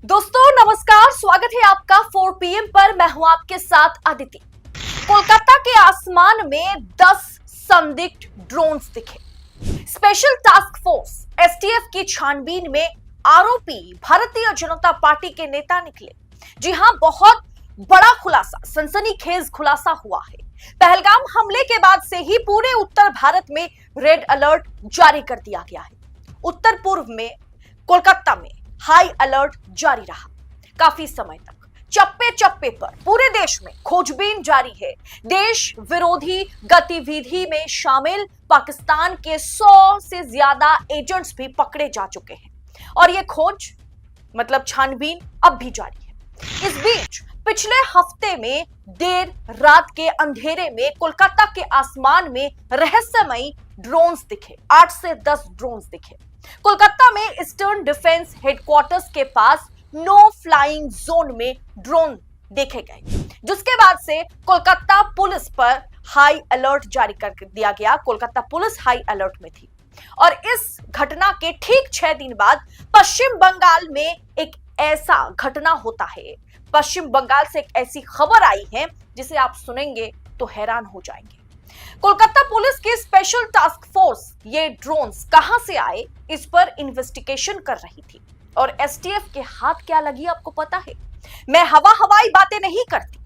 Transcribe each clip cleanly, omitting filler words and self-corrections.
दोस्तों नमस्कार, स्वागत है आपका 4 PM पर। मैं हूं आपके साथ अदिति। कोलकाता के आसमान में 10 संदिग्ध ड्रोन्स दिखे। स्पेशल टास्क फोर्स एसटीएफ की छानबीन में आरोपी भारतीय जनता पार्टी के नेता निकले। जी हां, बहुत बड़ा खुलासा, सनसनीखेज खुलासा हुआ है। पहलगाम हमले के बाद से ही पूरे उत्तर भारत में रेड अलर्ट जारी कर दिया गया है। उत्तर पूर्व में कोलकाता में हाई अलर्ट जारी रहा। काफी समय तक चप्पे चप्पे पर पूरे देश में खोजबीन जारी है। देश विरोधी गतिविधि में शामिल पाकिस्तान के 100 से ज्यादा एजेंट्स भी पकड़े जा चुके हैं और ये खोज मतलब छानबीन अब भी जारी है। इस बीच पिछले हफ्ते में देर रात के अंधेरे में कोलकाता के आसमान में रहस्यमयी ड्रोन्स दिखे। 8 से 10 ड्रोन्स दिखे। कोलकाता में ईस्टर्न डिफेंस हेडक्वार्टर्स के पास नो फ्लाइंग जोन में ड्रोन देखे गए, जिसके बाद से कोलकाता पुलिस पर हाई अलर्ट जारी कर दिया गया। कोलकाता पुलिस हाई अलर्ट में थी और इस घटना के ठीक 6 दिन बाद पश्चिम बंगाल में एक ऐसा घटना होता है। पश्चिम बंगाल से एक ऐसी खबर आई है जिसे आप सुनेंगे तो हैरान हो जाएंगे। कोलकाता पुलिस की स्पेशल टास्क फोर्स ये ड्रोन्स कहां से आए, इस पर इन्वेस्टिगेशन कर रही थी और एसटीएफ के हाथ क्या लगी आपको पता है। मैं हवाई बातें नहीं करती।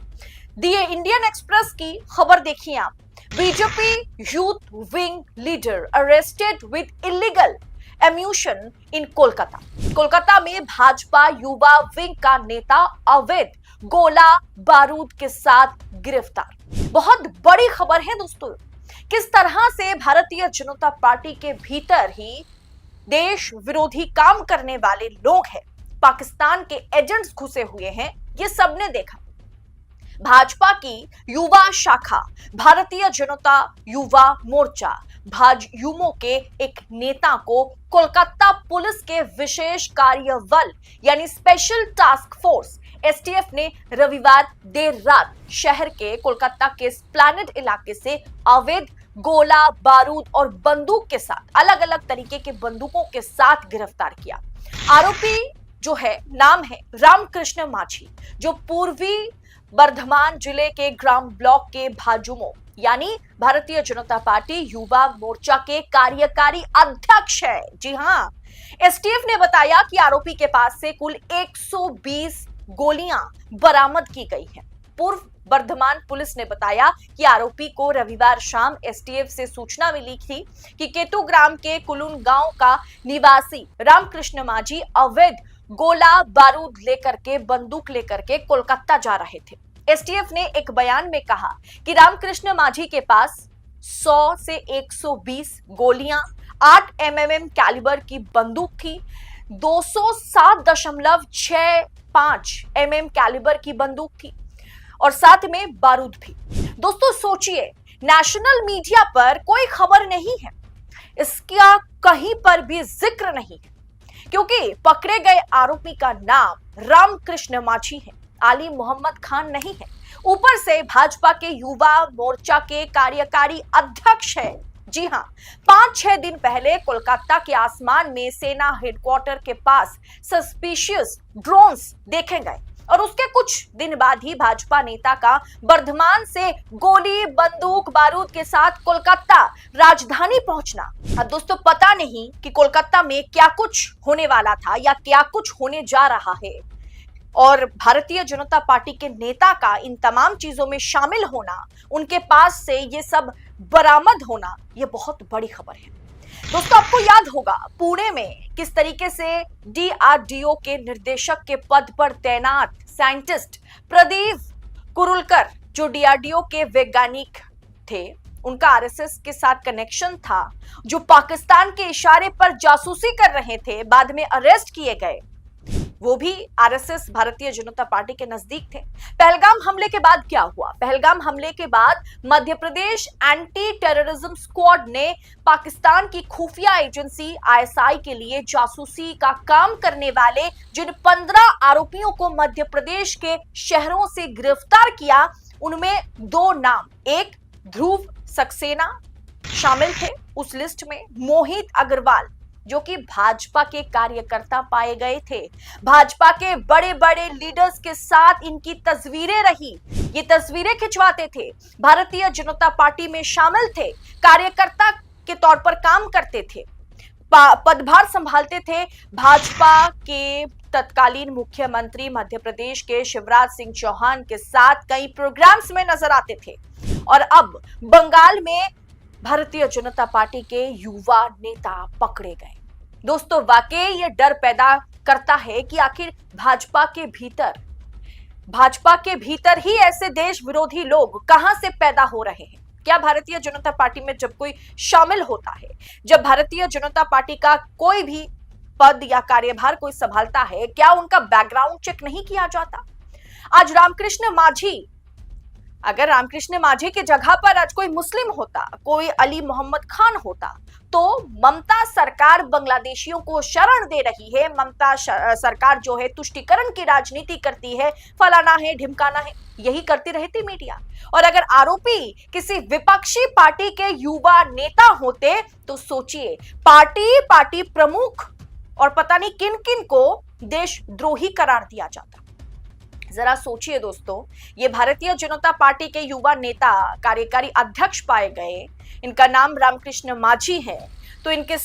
दिए इंडियन एक्सप्रेस की खबर देखिए आप। BJP youth wing leader arrested with illegal ammunition in Kolkata. Kolkata में भाजपा युवा विंग का नेता अवैध गोला बारूद के साथ गिरफ्तार। बहुत बड़ी खबर है दोस्तों। किस तरह से भारतीय जनता पार्टी के भीतर ही देश विरोधी काम करने वाले लोग हैं, पाकिस्तान के एजेंट्स घुसे हुए हैं, ये सबने देखा। भाजपा की युवा शाखा भारतीय जनता युवा मोर्चा भाजयुमो के एक नेता को कोलकाता पुलिस के विशेष कार्य बल यानी स्पेशल टास्क फोर्स एसटीएफ ने रविवार देर रात शहर के कोलकाता के स्प्लैनेड इलाके से अवैध गोला बारूद और बंदूक के साथ अलग अलग तरीके के बंदूकों के साथ गिरफ्तार किया। आरोपी जो है नाम है रामकृष्ण माझी, जो पूर्वी बर्धमान जिले के ग्राम ब्लॉक के भाजुमो यानी भारतीय जनता पार्टी युवा मोर्चा के कार्यकारी अध्यक्ष है। जी हां, एसटीएफ ने बताया कि आरोपी के पास से कुल 120 गोलियां बरामद की गई हैं। पूर्व बर्धमान पुलिस ने बताया कि आरोपी को रविवार शाम एसटीएफ से सूचना मिली थी कि केतुग्राम के कुलुन गांव का निवासी रामकृष्ण माझी अवैध गोला बारूद लेकर के बंदूक लेकर के कोलकाता जा रहे थे। एसटीएफ ने एक बयान में कहा कि रामकृष्ण माझी के पास 100 से 120 गोलियां, 8 mm कैलिबर की बंदूक थी, 207.65 mm कैलिबर की बंदूक थी और साथ में बारूद भी। दोस्तों सोचिए, नेशनल मीडिया पर कोई खबर नहीं है, इसका कहीं पर भी जिक्र नहीं है, क्योंकि पकड़े गए आरोपी का नाम रामकृष्ण माझी है, आली मोहम्मद खान नहीं है। ऊपर से भाजपा के युवा मोर्चा के कार्यकारी अध्यक्ष है। जी हां, 5-6 दिन पहले कोलकाता के आसमान में सेना हेडक्वार्टर के पास सस्पिशियस ड्रोन्स देखे गए और उसके कुछ दिन बाद ही भाजपा नेता का बर्धमान से गोली बंदूक बारूद के साथ कोलकाता राजधानी पहुंचना। अब दोस्तों पता नहीं कि कोलकाता में क्या कुछ होने वाला था या क्या कुछ होने जा रहा है, और भारतीय जनता पार्टी के नेता का इन तमाम चीजों में शामिल होना, उनके पास से ये सब बरामद होना, ये बहुत बड़ी खबर है। दोस्तों आपको याद होगा पुणे में किस तरीके से डीआरडीओ के निर्देशक के पद पर तैनात साइंटिस्ट प्रदीप कुरुलकर, जो डीआरडीओ के वैज्ञानिक थे, उनका आरएसएस के साथ कनेक्शन था, जो पाकिस्तान के इशारे पर जासूसी कर रहे थे, बाद में अरेस्ट किए गए, वो भी आरएसएस भारतीय जनता पार्टी के नजदीक थे। पहलगाम हमले के बाद क्या हुआ? पहलगाम हमले के बाद Madhya Pradesh anti terrorism squad ने पाकिस्तान की खुफिया एजेंसी आईएसआई के लिए जासूसी का काम करने वाले जिन 15 आरोपियों को मध्य प्रदेश के शहरों से गिरफ्तार किया, उनमें 2 नाम, एक ध्रुव सक्सेना शामिल थे उस लिस्ट में, मोहित अग्रवाल जो कि भाजपा के कार्यकर्ता पाए गए थे। भाजपा के बड़े बड़े लीडर्स के साथ इनकी तस्वीरें रही, ये तस्वीरें खिंचवाते थे, भारतीय जनता पार्टी में शामिल थे, कार्यकर्ता के तौर पर काम करते थे, पदभार संभालते थे। भाजपा के तत्कालीन मुख्यमंत्री मध्य प्रदेश के शिवराज सिंह चौहान के साथ कई प्रोग्राम्स में नजर आते थे और अब बंगाल में भारतीय जनता पार्टी के युवा नेता पकड़े गए। दोस्तों, वाकई ये डर पैदा करता है कि आखिर भाजपा के भीतर ही ऐसे देश विरोधी लोग कहां से पैदा हो रहे हैं। क्या भारतीय जनता पार्टी में जब कोई शामिल होता है, जब भारतीय जनता पार्टी का कोई भी पद या कार्यभार कोई संभालता है, क्या उनका बैकग्राउंड चेक नहीं किया जाता? आज अगर रामकृष्ण मांझी की जगह पर आज कोई मुस्लिम होता, कोई अली मोहम्मद खान होता, तो ममता सरकार बांग्लादेशियों को शरण दे रही है, ममता सरकार जो है तुष्टीकरण की राजनीति करती है, फलाना है ढिमकाना है, यही करती रहती मीडिया। और अगर आरोपी किसी विपक्षी पार्टी के युवा नेता होते तो सोचिए, पार्टी प्रमुख और पता नहीं किन किन को देशद्रोही करार दिया जाता। जरा सोचिए दोस्तों, ये भारतीय जनता पार्टी के युवा नेता कार्यकारी अध्यक्ष पाए गए, इनका नाम रामकृष्ण मांझी है, तो इनके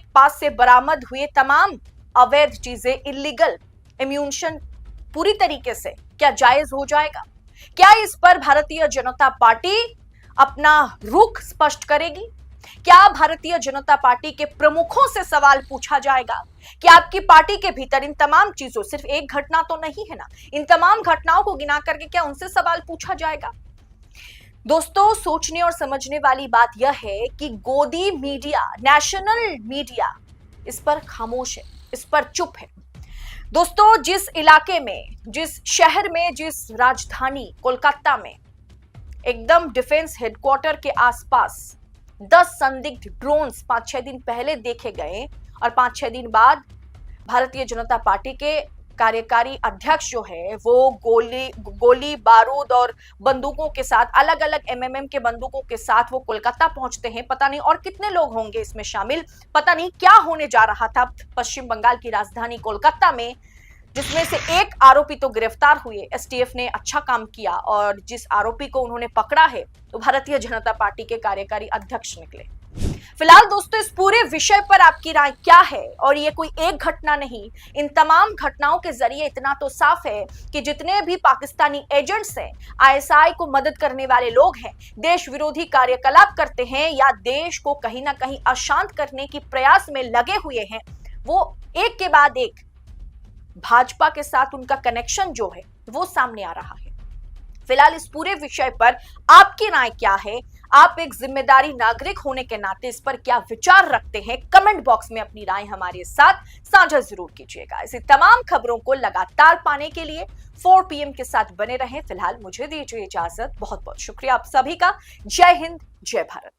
पास से बरामद हुए तमाम अवैध चीजें, इलीगल एम्यूनेशन पूरी तरीके से क्या जायज हो जाएगा? क्या इस पर भारतीय जनता पार्टी अपना रुख स्पष्ट करेगी? क्या भारतीय जनता पार्टी के प्रमुखों से सवाल पूछा जाएगा कि आपकी पार्टी के भीतर इन तमाम चीजों, सिर्फ एक घटना तो नहीं है ना, इन तमाम घटनाओं को गिना करके क्या उनसे सवाल पूछा जाएगा? दोस्तों, सोचने और समझने वाली बात यह है कि गोदी मीडिया, नेशनल मीडिया इस पर खामोश है, इस पर चुप है। दोस्तों, जिस इलाके में, जिस शहर में, जिस राजधानी कोलकाता में एकदम डिफेंस हेडक्वार्टर के आसपास 10 संदिग्ध ड्रोन्स 5-6 दिन पहले देखे गए और 5-6 दिन बाद भारतीय जनता पार्टी के कार्यकारी अध्यक्ष जो है वो गोली बारूद और बंदूकों के साथ, अलग अलग एमएमएम के बंदूकों के साथ वो कोलकाता पहुंचते हैं। पता नहीं और कितने लोग होंगे इसमें शामिल, पता नहीं क्या होने जा रहा था पश्चिम बंगाल की राजधानी कोलकाता में, जिसमें से एक आरोपी तो गिरफ्तार हुए, एसटीएफ ने अच्छा काम किया और जिस आरोपी को उन्होंने पकड़ा है तो भारतीय जनता पार्टी के कार्यकारी अध्यक्ष निकले। फिलहाल दोस्तों, इस पूरे विषय पर आपकी राय क्या है? और ये कोई एक घटना नहीं, इन तमाम घटनाओं के जरिए इतना तो साफ है कि जितने भी पाकिस्तानी एजेंट्स हैं, आईएसआई को मदद करने वाले लोग हैं, देश विरोधी कार्यकलाप करते हैं या देश को कहीं ना कहीं अशांत करने की प्रयास में लगे हुए हैं, वो एक के बाद एक भाजपा के साथ उनका कनेक्शन जो है वो सामने आ रहा है। फिलहाल इस पूरे विषय पर आपकी राय क्या है? आप एक जिम्मेदारी नागरिक होने के नाते इस पर क्या विचार रखते हैं? कमेंट बॉक्स में अपनी राय हमारे साथ साझा जरूर कीजिएगा। ऐसी तमाम खबरों को लगातार पाने के लिए 4 PM के साथ बने रहें। फिलहाल मुझे दीजिए इजाजत। बहुत बहुत शुक्रिया आप सभी का। जय हिंद, जय भारत।